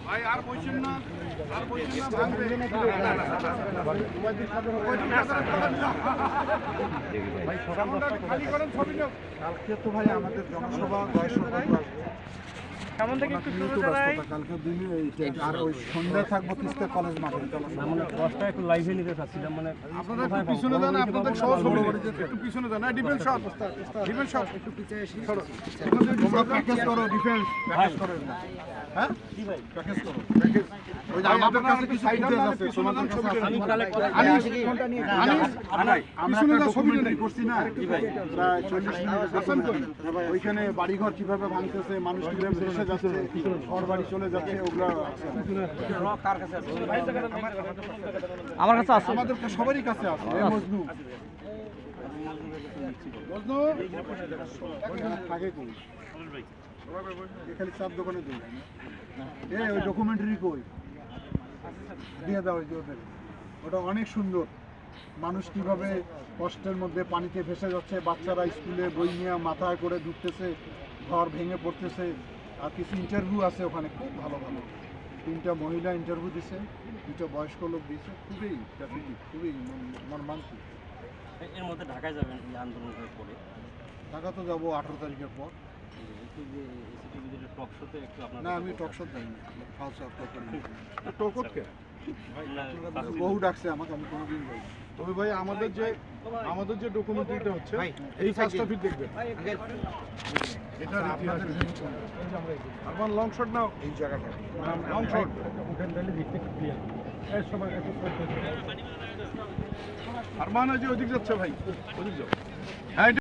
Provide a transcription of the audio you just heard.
ভাই আর বলছেন না, আর বলছেন না, ভাই সকাল 10টা খালি করেন ছবি নাও। কালকে তো ভাই আমাদের জনসভা কেমন থেকে একটু শুরু করাই কালকে দিনে আর ওই সন্ধ্যায় থাকবো তিস্তা কলেজ মাঠে। মানে 10টা একটু লাইভে নিতে চাচ্ছিলাম, মানে আপনারা একটু পিছনে যান, আপনাদের সহজ হবে একটু পিছনে যান। ডিফেন্স শট, ডিফেন্স শট একটু পিছে এসে তোমরা প্যাকেজ করো, ডিফেন্স প্যাকেজ করো। হ্যাঁ জি ভাই, প্যাকেজ করো, প্যাকেজ। ওই যে আমাদের কাছে কিছু ফুটেজ আছে, তোমাদের কাছে আমি কালেক্ট করে আমরা একটা ডকুমেন্টারি করছি না জি ভাই, প্রায় 40 মিনিট ওইখানে বাড়িঘর কিভাবে ভাঙতেছে, মানুষ কিভাবে ভেসে যাচ্ছে, ঘর বাড়ি চলে যাচ্ছে, ওগুলা কার কাছে আছে? আমার কাছে আছে, আমাদের তো সবারই কাছে আছে। মজনু মজনু থাকে কই এখানে চার দোকানে দিই ওই ডকুমেন্টারি কই দিয়ে দাও ওই যে ওদের, ওটা অনেক সুন্দর। মানুষ কিভাবে কষ্টের মধ্যে পানিতে ভেসে যাচ্ছে, বাচ্চারা স্কুলে বই নিয়ে মাথায় করে ঢুকতেছে, ঘর ভেঙে পড়তেছে। আর কিছু ইন্টারভিউ আছে ওখানে, খুব ভালো ভালো। 3টা মহিলা ইন্টারভিউ দিছে, 2টা বয়স্ক লোক দিছে। খুবই ট্রাফিক, খুবই মর্মান্তিক। এর মধ্যে ঢাকায় যাবেন এই আন্দোলনের পরে? ঢাকা তো যাবো 18 তারিখের পর। টক শোতে একটু আপনার না, আমি টক শো যাইনি, টকট কে বহু ডাকছে আমাকে, আমি কোনোদিন যাই। তবে ভাই আমাদের যে ডকুমেন্টারিটা হচ্ছে এই ফার্স্ট টপিক দেখবেন, এটা আপনাদের আমার লং শট নাও এই জায়গাটা, লং শট উঠেন তাহলে দেখতে ক্লিয়ার। এই সবাই একটু আরমান যে ওদিক যাচ্ছে ভাই, ওদিক যাও। হ্যাঁ